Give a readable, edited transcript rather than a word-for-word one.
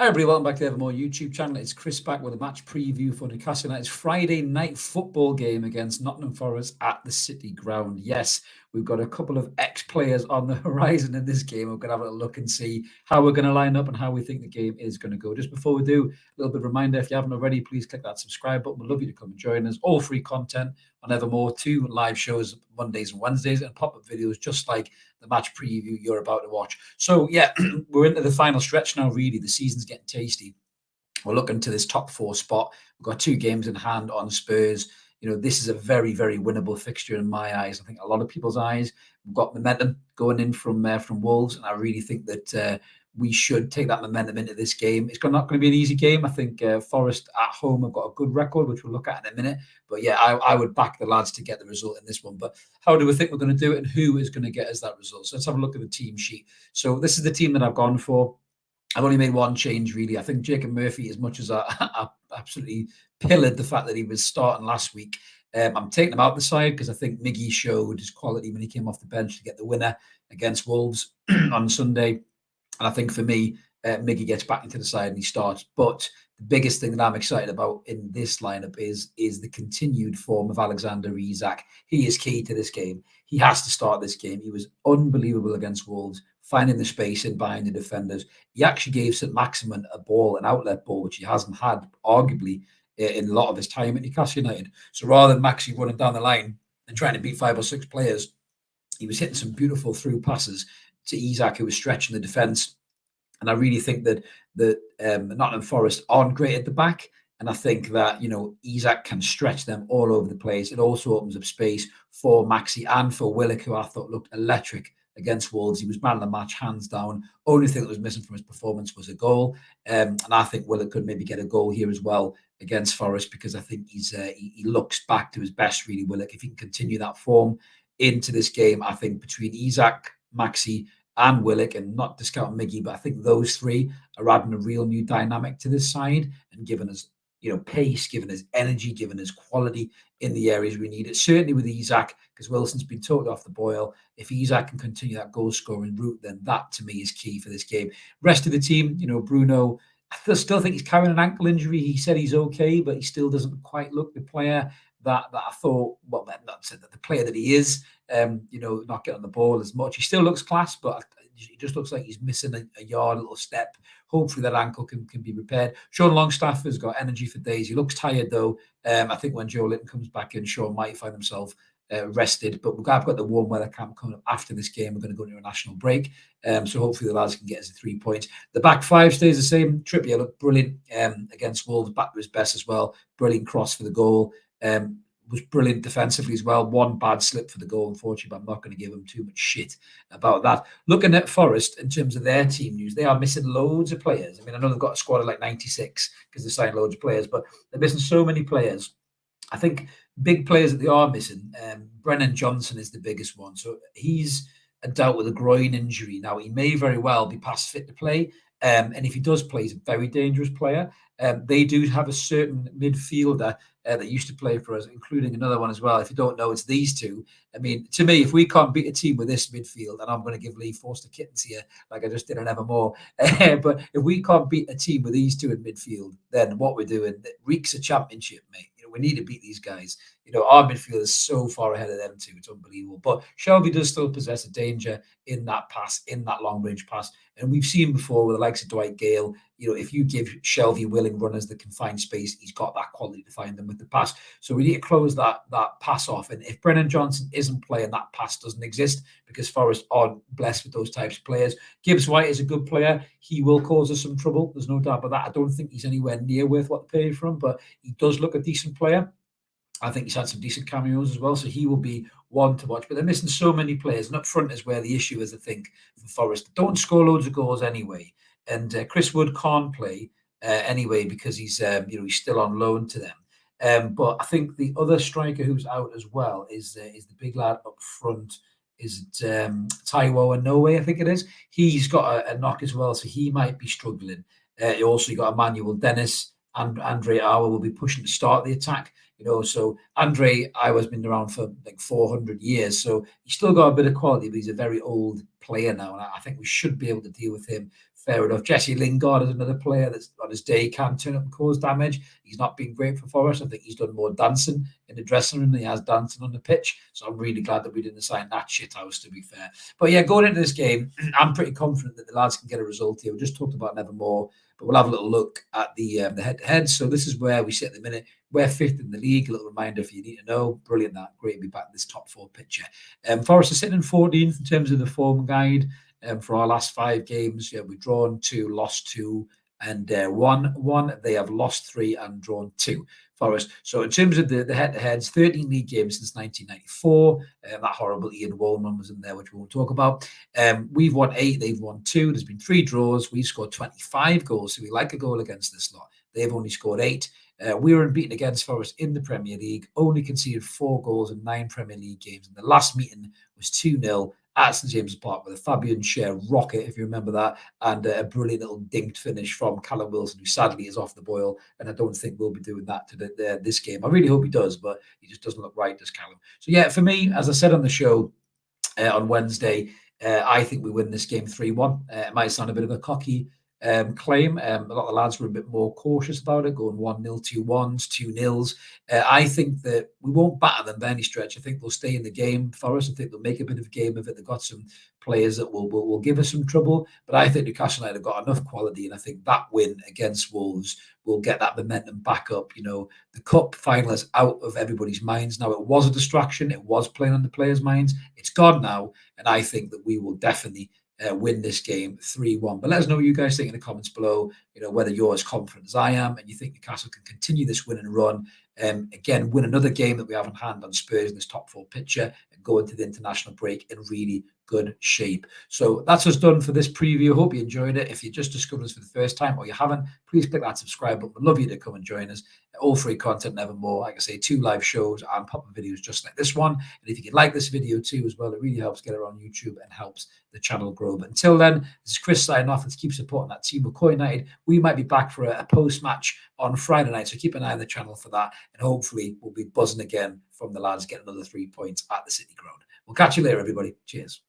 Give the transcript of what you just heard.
Hi everybody, welcome back to the Evermore YouTube channel. It's Chris back with a match preview for Newcastle United's Friday night football game against Nottingham Forest at the City Ground. Yes, we've got a couple of ex-players on the horizon in this game. We're going to have a look and see how we're going to line up and how we think the game is going to go. Just before we do, a little bit of a reminder, if you haven't already, please click that subscribe button. We'd love you to come and join us. All free content on Evermore, 2 live shows Mondays and Wednesdays, and pop-up videos just like the match preview you're about to watch. So yeah, we're into the final stretch now, really. The season's getting tasty. We're looking to this top 4 spot. We've got 2 games in hand on Spurs. You know, this is a very, very winnable fixture in my eyes. I think a lot of people's eyes. We've got momentum going in from Wolves, and I really think that we should take that momentum into this game. It's not going to be an easy game. I think Forest at home have got a good record, which we'll look at in a minute. But yeah, I would back the lads to get the result in this one. But how do we think we're going to do it, and who is going to get us that result? So let's have a look at the team sheet. So this is the team that I've gone for. I've only made one change, really. I think Jacob Murphy, as much as I absolutely pillared the fact that he was starting last week, I'm taking him out the side because I think Miggy showed his quality when he came off the bench to get the winner against Wolves on Sunday. And I think for me, Miggy gets back into the side and he starts. But the biggest thing that I'm excited about in this lineup is the continued form of Alexander Isak. He is key to this game. He has to start this game. He was unbelievable against Wolves, finding the space in behind the defenders. He actually gave St. Maximin a ball, an outlet ball, which he hasn't had, arguably, in a lot of his time at Newcastle United. So rather than Maxi running down the line and trying to beat 5 or 6 players, he was hitting some beautiful through passes to Isak, who was stretching the defence. And I really think that Nottingham Forest aren't great at the back. And I think that, you know, Isak can stretch them all over the place. It also opens up space for Maxi and for Willock, who I thought looked electric against Wolves. He was man of the match, hands down. Only thing that was missing from his performance was a goal. And I think Willock could maybe get a goal here as well against Forest, because I think he looks back to his best, really, Willock. If he can continue that form into this game, I think between Isak, Maxi, and Willock, and not discounting Miggy, but I think those 3 are adding a real new dynamic to this side and giving us, you know, pace, giving us energy, giving us quality in the areas we need it. Certainly with Isak, because Wilson's been totally off the boil. If Isak can continue that goal scoring route, then that to me is key for this game. Rest of the team, you know, Bruno, I still think he's carrying an ankle injury. He said he's okay, but he still doesn't quite look the player that I thought, well, not the player that he is. You know, not getting the ball as much. He still looks class, but he just looks like he's missing a yard, a little step. Hopefully that ankle can be repaired. Sean Longstaff has got energy for days. He looks tired though. I think when Joe Linton comes back in, Sean might find himself rested. But I've got the warm weather camp coming up after this game. We're going to go into a national break. So hopefully the lads can get us the 3 points. The back 5 stays the same. Trippier looked brilliant against Wolves, back to his best as well. Brilliant cross for the goal. Was brilliant defensively as well. One bad slip for the goal, unfortunately, but I'm not going to give them too much shit about that. Looking at Forest in terms of their team news, they are missing loads of players. I mean, I know they've got a squad of like 96 because they signed loads of players, but they're missing so many players. I think big players that they are missing, Brennan Johnson is the biggest one. So he's dealt with a groin injury. Now, he may very well be past fit to play. And if he does play, he's a very dangerous player. They do have a certain midfielder that used to play for us, including another one as well. If you don't know, it's these 2. I mean, to me, if we can't beat a team with this midfield, and I'm going to give Lee Forster kittens here, like I just did on Evermore, but if we can't beat a team with these 2 in midfield, then what we're doing reeks a championship, mate. You know, we need to beat these guys. You know, our midfield is so far ahead of them too. It's unbelievable. But Shelby does still possess a danger in that pass, in that long range pass. And we've seen before with the likes of Dwight Gale, you know, if you give Shelby willing runners that can find space, he's got that quality to find them with the pass. So we need to close that pass off. And if Brennan Johnson isn't playing, that pass doesn't exist, because Forest aren't blessed with those types of players. Gibbs White is a good player. He will cause us some trouble. There's no doubt about that. I don't think he's anywhere near worth what they paid for him, but he does look a decent player. I think he's had some decent cameos as well, so he will be one to watch. But they're missing so many players, and up front is where the issue is, I think, for Forest. They don't score loads of goals anyway, and Chris Wood can't play anyway because he's he's still on loan to them. But I think the other striker who's out as well is the big lad up front. Is it Taiwo Inoue, I think it is. He's got a knock as well, so he might be struggling. Also, you got Emmanuel Dennis and Andre Awa will be pushing to start the attack. You know, so Andre Iwa's been around for like 400 years, so he's still got a bit of quality, but he's a very old player now, and I think we should be able to deal with him fair enough. Jesse Lingard is another player that's on his day can turn up and cause damage. He's not been great for Forest. I think he's done more dancing in the dressing room than he has dancing on the pitch. So I'm really glad that we didn't sign that shit house, to be fair. But yeah, going into this game, I'm pretty confident that the lads can get a result here. We just talked about Nevermore, but we'll have a little look at the head-to-head. So this is where we sit at the minute. We're fifth in the league. A little reminder if you need to know. Brilliant that. Great to be back in this top four picture. Forest are sitting in 14th in terms of the form guide. For our last 5 games, yeah, we've drawn 2, lost 2, and won 1. They have lost 3 and drawn 2. Forest. So in terms of the head-to-heads, 13 league games since 1994. That horrible Ian Woolman was in there, which we won't talk about. We've won 8, they've won 2. There's been 3 draws. We've scored 25 goals, so we like a goal against this lot. They've only scored 8. We were unbeaten against Forest in the Premier League, only conceded 4 goals in 9 Premier League games. And the last meeting was 2-0 at St James's Park with a Fabian Schär rocket, if you remember that, and a brilliant little dinked finish from Callum Wilson, who sadly is off the boil, and I don't think we'll be doing that to this game. I really hope he does, but he just doesn't look right, does Callum? So yeah, for me, as I said on the show on Wednesday, I think we win this game 3-1. It might sound a bit of a cocky claim. A lot of the lads were a bit more cautious about it, going 1-0, 2-1s, 2-0s. I think that we won't batter them by any stretch. I think they'll stay in the game for us. I think they'll make a bit of a game of it. They've got some players that will give us some trouble, but I think Newcastle United have got enough quality, and I think that win against Wolves will get that momentum back up. You know, the cup final is out of everybody's minds now. It was a distraction. It was playing on the players' minds. It's gone now, and I think that we will definitely win this game 3-1. But let us know what you guys think in the comments below, you know, whether you're as confident as I am and you think Newcastle can continue this winning run. Again, win another game that we have in hand on Spurs in this top 4 picture and go into the international break in really good shape. So that's us done for this preview. Hope you enjoyed it. If you just discovered us for the first time or you haven't, please click that subscribe button. We'd love you to come and join us. All free content, Nevermore. Like I say, 2 live shows and pop-up videos just like this one. And if you can like this video too as well, it really helps get it on YouTube and helps the channel grow. But until then, this is Chris signing off. Let's keep supporting that team. McCoy United. We might be back for a post-match on Friday night, so keep an eye on the channel for that. And hopefully we'll be buzzing again from the lads getting another 3 points at the City Ground. We'll catch you later, everybody. Cheers.